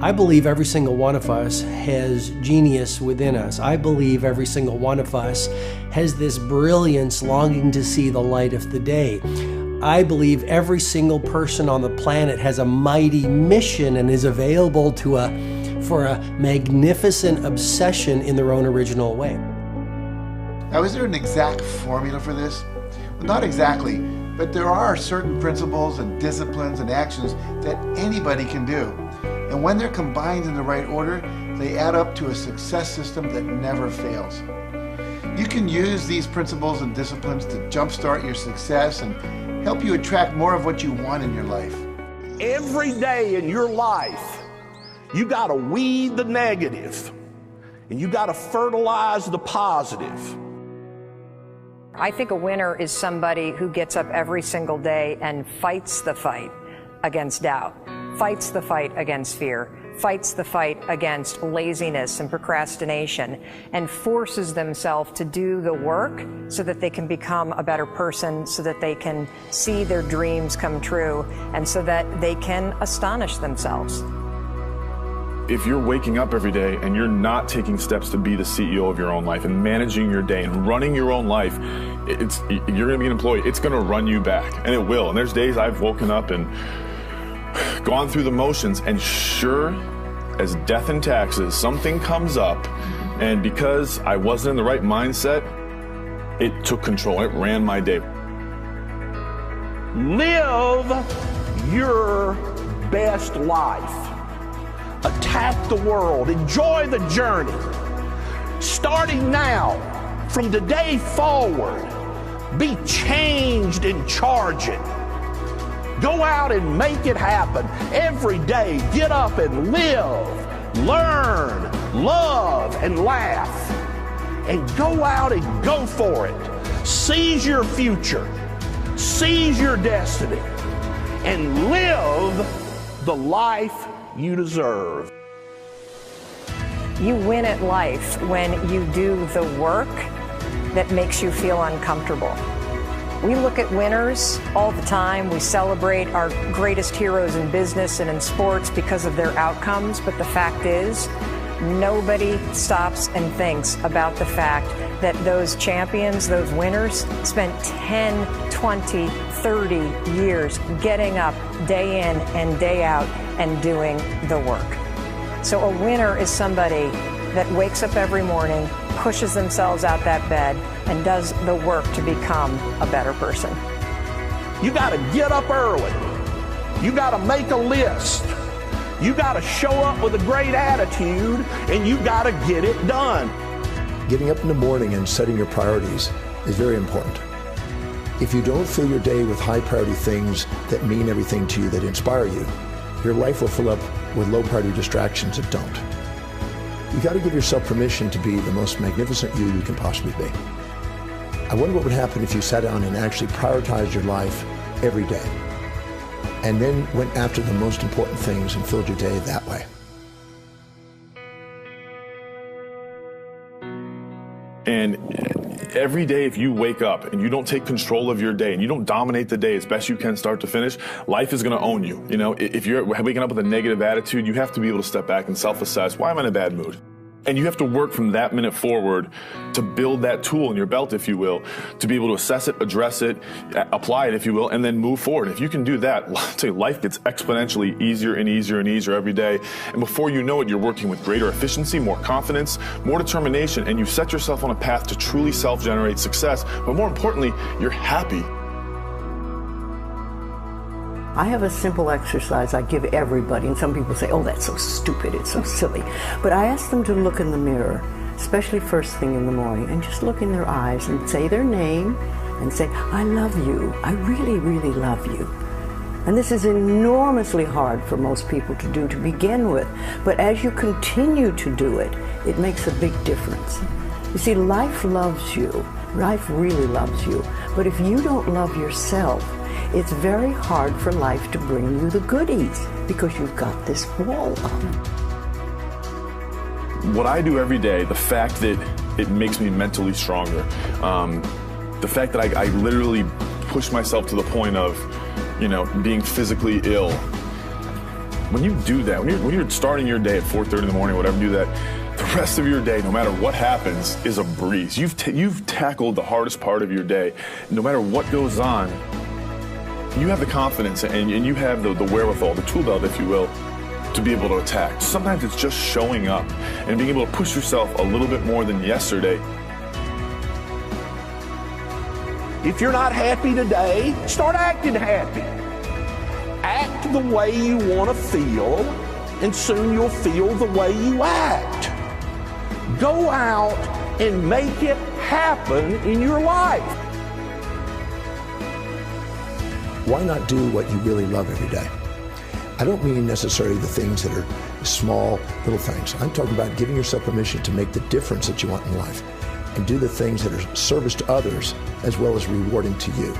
I believe every single one of us has genius within us. I believe every single one of us has this brilliance longing to see the light of the day. I believe every single person on the planet has a mighty mission and is available for a magnificent obsession in their own original way. Now, is there an exact formula for this? Well, not exactly, but there are certain principles and disciplines and actions that anybody can do. And when they're combined in the right order, they add up to a success system that never fails. You can use these principles and disciplines to jumpstart your success and help you attract more of what you want in your life. Every day in your life, you got to weed the negative and you got to fertilize the positive. I think a winner is somebody who gets up every single day and fights the fight against doubt, fights the fight against fear, fights the fight against laziness and procrastination, and forces themselves to do the work so that they can become a better person, so that they can see their dreams come true, and so that they can astonish themselves. If you're waking up every day and you're not taking steps to be the CEO of your own life and managing your day and running your own life, you're going to be an employee. It's going to run you back, and it will. And there's days I've woken up and gone through the motions, and sure as death and taxes, something comes up, and because I wasn't in the right mindset, it took control. It ran my day. Live your best life. Attack the world. Enjoy the journey. Starting now, from today forward, be changed and charging. Go out and make it happen. Every day, get up and live, learn, love, and laugh. And go out and go for it. Seize your future. Seize your destiny. And live the life you deserve. You win at life when you do the work that makes you feel uncomfortable. We look at winners all the time. We celebrate our greatest heroes in business and in sports because of their outcomes, but the fact is, nobody stops and thinks about the fact that those champions, those winners, spent 10, 20, 30 years getting up day in and day out and doing the work. So a winner is somebody that wakes up every morning, pushes themselves out that bed, and does the work to become a better person. You got to get up early. You got to make a list. You got to show up with a great attitude, and you got to get it done. Getting up in the morning and setting your priorities is very important. If you don't fill your day with high priority things that mean everything to you, that inspire you, your life will fill up with low priority distractions that don't. You got to give yourself permission to be the most magnificent you can possibly be. I wonder what would happen if you sat down and actually prioritized your life every day, and then went after the most important things and filled your day that way. And every day, if you wake up and you don't take control of your day and you don't dominate the day as best you can start to finish, life is going to own you. You know, if you're waking up with a negative attitude, you have to be able to step back and self-assess. Why am I in a bad mood? And you have to work from that minute forward to build that tool in your belt, if you will, to be able to assess it, address it, apply it, if you will, and then move forward. If you can do that, I'll tell you, life gets exponentially easier and easier and easier every day. And before you know it, you're working with greater efficiency, more confidence, more determination, and you set yourself on a path to truly self-generate success. But more importantly, you're happy. I have a simple exercise I give everybody, and some people say, oh, that's so stupid, it's so silly. But I ask them to look in the mirror, especially first thing in the morning, and just look in their eyes and say their name and say, I love you. I really, really love you. And this is enormously hard for most people to do to begin with. But as you continue to do it, it makes a big difference. You see, life loves you. Life really loves you. But if you don't love yourself, it's very hard for life to bring you the goodies because you've got this wall up. What I do every day, the fact that it makes me mentally stronger, the fact that I literally push myself to the point of, being physically ill. When you do that, when you're starting your day at 4:30 in the morning, whatever, do that, the rest of your day, no matter what happens, is a breeze. You've tackled the hardest part of your day. No matter what goes on, you have the confidence and you have the wherewithal, the tool belt, if you will, to be able to attack. Sometimes it's just showing up and being able to push yourself a little bit more than yesterday. If you're not happy today, start acting happy. Act the way you want to feel, and soon you'll feel the way you act. Go out and make it happen in your life. Why not do what you really love every day? I don't mean necessarily the things that are small, little things. I'm talking about giving yourself permission to make the difference that you want in life and do the things that are service to others as well as rewarding to you.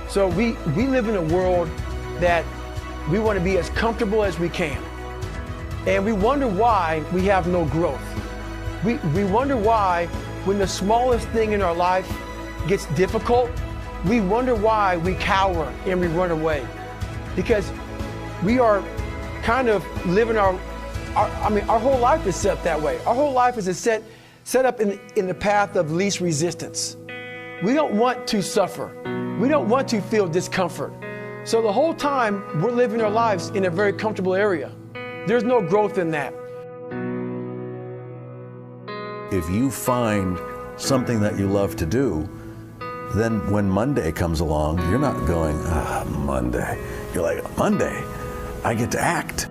So we live in a world that we want to be as comfortable as we can. And we wonder why we have no growth. We wonder why when the smallest thing in our life gets difficult, we wonder why we cower and we run away. Because we are kind of living our whole life is set that way. Our whole life is set up in the path of least resistance. We don't want to suffer. We don't want to feel discomfort. So the whole time we're living our lives in a very comfortable area. There's no growth in that. If you find something that you love to do, then when Monday comes along, you're not going, Monday. You're like, Monday, I get to act.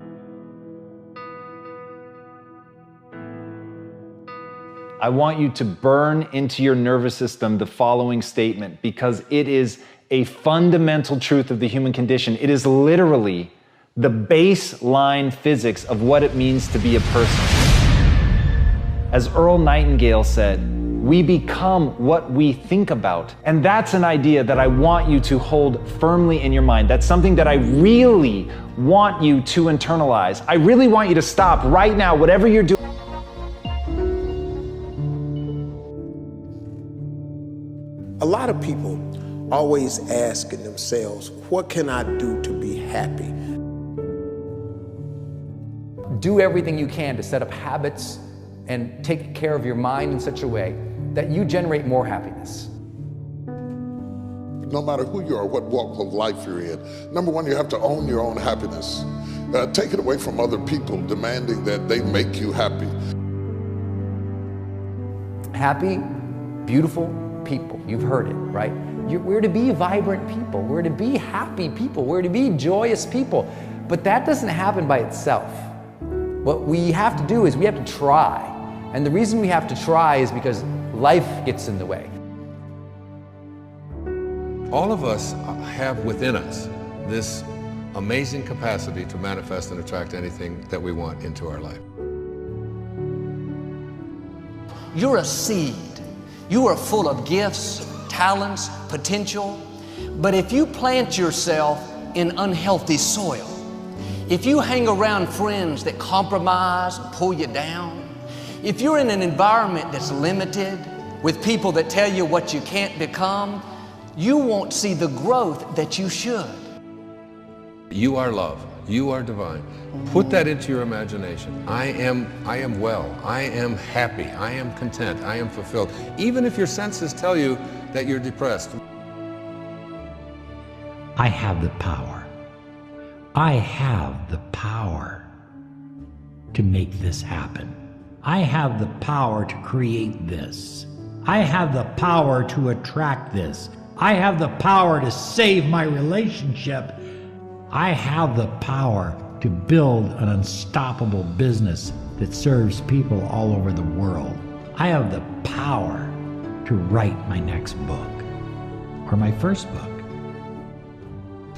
I want you to burn into your nervous system the following statement, because it is a fundamental truth of the human condition. It is literally the baseline physics of what it means to be a person. As Earl Nightingale said, we become what we think about. And that's an idea that I want you to hold firmly in your mind. That's something that I really want you to internalize. I really want you to stop right now, whatever you're doing. A lot of people always asking themselves, what can I do to be happy? Do everything you can to set up habits and take care of your mind in such a way that you generate more happiness. No matter who you are, what walk of life you're in, number one, you have to own your own happiness. Take it away from other people demanding that they make you happy. Happy, beautiful people. You've heard it, right? We're to be vibrant people. We're to be happy people. We're to be joyous people. But that doesn't happen by itself. What we have to do is we have to try. And the reason we have to try is because life gets in the way. All of us have within us this amazing capacity to manifest and attract anything that we want into our life. You're a seed. You are full of gifts, talents, potential. But if you plant yourself in unhealthy soil, if you hang around friends that compromise and pull you down, if you're in an environment that's limited, with people that tell you what you can't become, you won't see the growth that you should. You are love. You are divine. Put that into your imagination. I am well. I am happy. I am content. I am fulfilled. Even if your senses tell you that you're depressed. I have the power. I have the power to make this happen. I have the power to create this. I have the power to attract this. I have the power to save my relationship. I have the power to build an unstoppable business that serves people all over the world. I have the power to write my next book or my first book.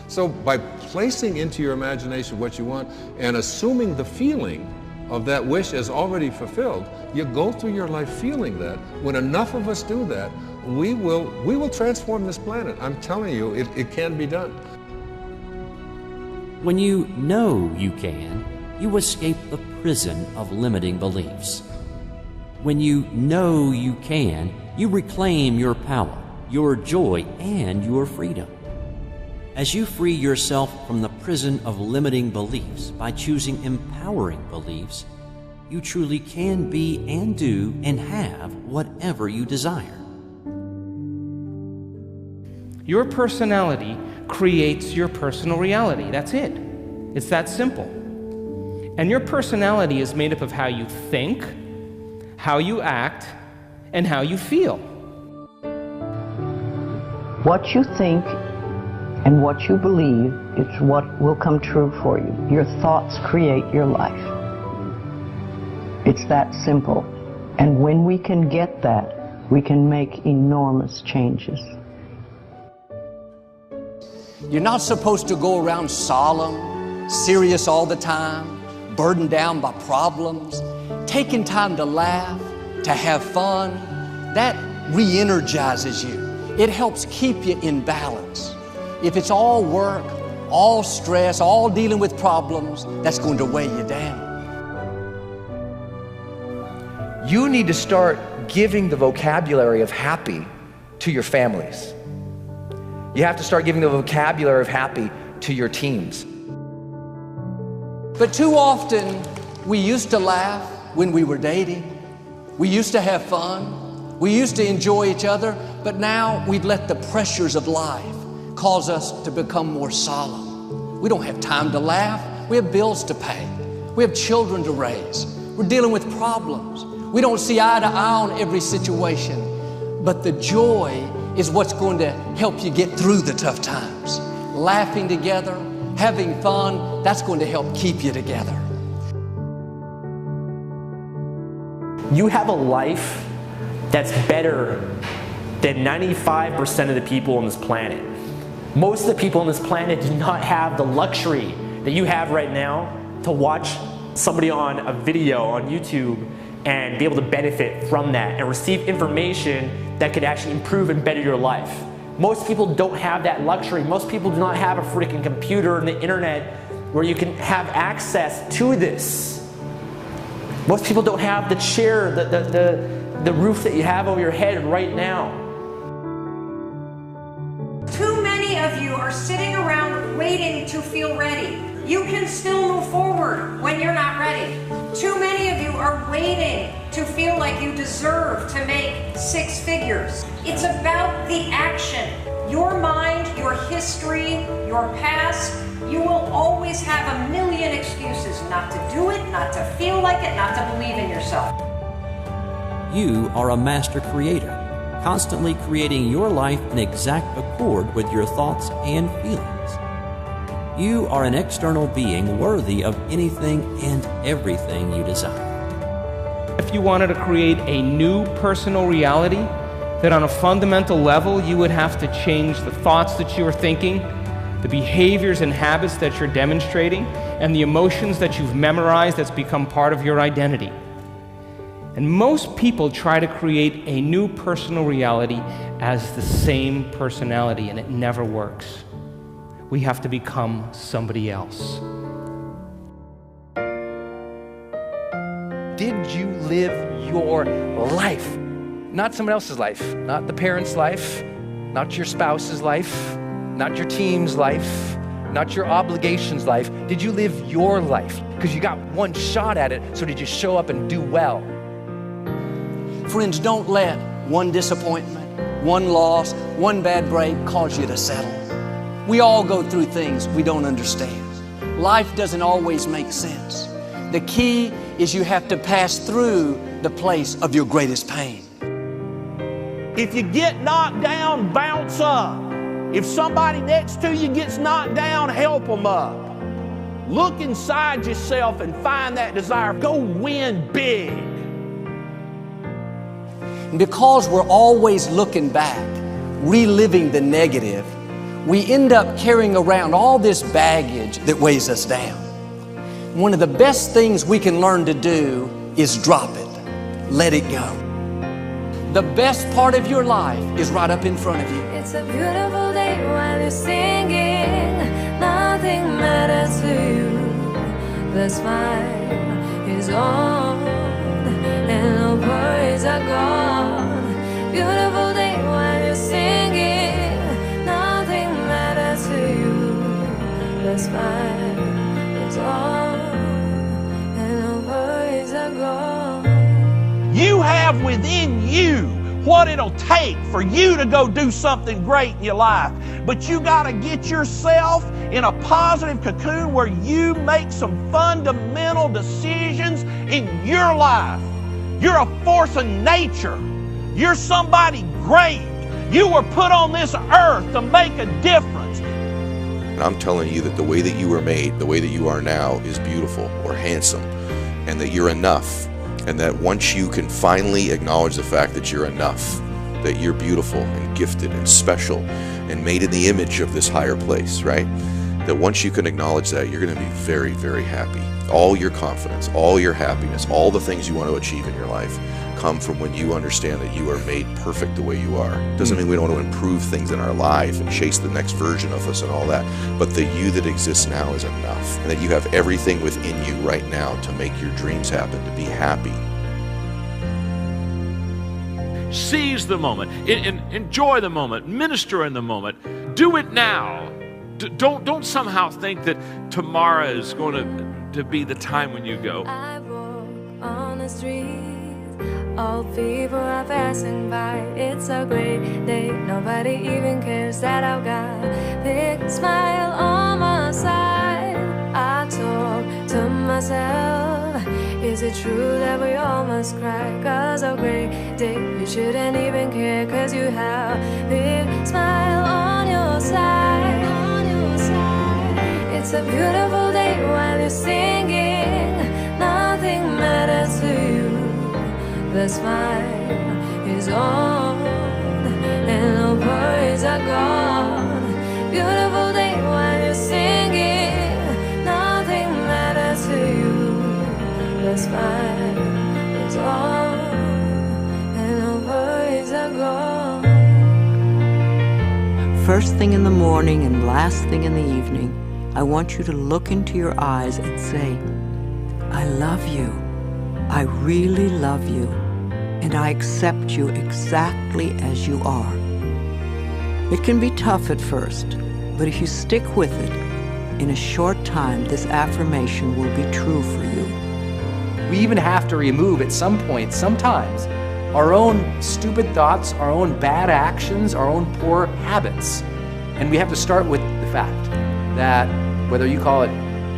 So by placing into your imagination what you want and assuming the feeling of that wish as already fulfilled, you go through your life feeling that. When enough of us do that, we will transform this planet. I'm telling you, it can be done. When you know you can, you escape the prison of limiting beliefs. When you know you can, you reclaim your power, your joy, and your freedom. As you free yourself from the prison of limiting beliefs by choosing empowering beliefs, you truly can be and do and have whatever you desire. Your personality creates your personal reality. That's it. It's that simple. And your personality is made up of how you think, how you act, and how you feel. What you think and what you believe is what will come true for you. Your thoughts create your life. It's that simple. And when we can get that, we can make enormous changes. You're not supposed to go around solemn, serious all the time, burdened down by problems. Taking time to laugh, to have fun, that re-energizes you. It helps keep you in balance. If it's all work, all stress, all dealing with problems, that's going to weigh you down. You need to start giving the vocabulary of happy to your families. You have to start giving the vocabulary of happy to your teams. But too often, we used to laugh when we were dating. We used to have fun. We used to enjoy each other, but now we've let the pressures of life cause us to become more solemn. We don't have time to laugh. We have bills to pay. We have children to raise. We're dealing with problems. We don't see eye to eye on every situation, but the joy is what's going to help you get through the tough times. Laughing together, having fun, that's going to help keep you together. You have a life that's better than 95% of the people on this planet. Most of the people on this planet do not have the luxury that you have right now to watch somebody on a video on YouTube and be able to benefit from that and receive information that could actually improve and better your life. Most people don't have that luxury. Most people do not have a freaking computer and the internet where you can have access to this. Most people don't have the chair, the roof that you have over your head right now. Too many of you are sitting around waiting to feel ready. You can still move forward when you're not ready. Too many of you are waiting to feel like you deserve to make 6 figures. It's about the action. Your mind, your history, your past, you will always have a million excuses not to do it, not to feel like it, not to believe in yourself. You are a master creator, constantly creating your life in exact accord with your thoughts and feelings. You are an external being worthy of anything and everything you desire. If you wanted to create a new personal reality, that on a fundamental level you would have to change the thoughts that you are thinking, the behaviors and habits that you're demonstrating, and the emotions that you've memorized that's become part of your identity. And most people try to create a new personal reality as the same personality, and it never works. We have to become somebody else. Did you live your life? Not someone else's life, not the parent's life, not your spouse's life, not your team's life, not your obligations life. Did you live your life? Because you got one shot at it, so did you show up and do well? Friends, don't let one disappointment, one loss, one bad break cause you to settle. We all go through things we don't understand. Life doesn't always make sense. The key is you have to pass through the place of your greatest pain. If you get knocked down, bounce up. If somebody next to you gets knocked down, help them up. Look inside yourself and find that desire. Go win big. Because we're always looking back, reliving the negative, we end up carrying around all this baggage that weighs us down. One of the best things we can learn to do is drop it. Let it go. The best part of your life is right up in front of you. It's a beautiful day while you're singing. Nothing matters to you. The smile is on and the worries are gone. Beautiful day while you're singing. Nothing matters to you. The smile is on and the worries are gone. You have within you what it'll take for you to go do something great in your life. But you got to get yourself in a positive cocoon where you make some fundamental decisions in your life. You're a force of nature. You're somebody great. You were put on this earth to make a difference. And I'm telling you that the way that you were made, the way that you are now, is beautiful or handsome, and that you're enough. And that once you can finally acknowledge the fact that you're enough, that you're beautiful and gifted and special and made in the image of this higher place, right? That once you can acknowledge that, you're going to be very, very happy. All your confidence, all your happiness, all the things you want to achieve in your life come from when you understand that you are made perfect the way you are. Doesn't mean we don't want to improve things in our life and chase the next version of us and all that, but the you that exists now is enough, and that you have everything within you right now to make your dreams happen, to be happy. Seize the moment, enjoy the moment, minister in the moment, do it now. Don't somehow think that tomorrow is going to be the time when you go. I walk on the street, all people are passing by. It's a great day, nobody even cares that I've got a big smile on my side. I talk to myself, is it true that we all must cry? Cause a great day, you shouldn't even care, cause you have a big smile on your side. It's a beautiful day while you're singing, nothing matters to you. The smile is on and the worries are gone. Beautiful day while you're singing, nothing matters to you. The smile is on and the worries are gone. First thing in the morning and last thing in the evening, I want you to look into your eyes and say, I love you. I really love you. And I accept you exactly as you are. It can be tough at first, but if you stick with it, in a short time, this affirmation will be true for you. We even have to remove at some point, sometimes, our own stupid thoughts, our own bad actions, our own poor habits. And we have to start with the fact that whether you call it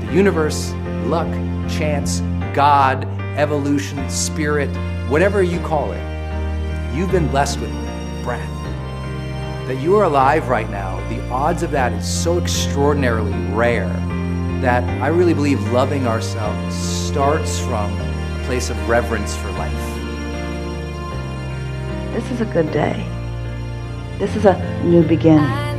the universe, luck, chance, God, evolution, spirit, whatever you call it, you've been blessed with breath. That you are alive right now, the odds of that is so extraordinarily rare that I really believe loving ourselves starts from a place of reverence for life. This is a good day. This is a new beginning.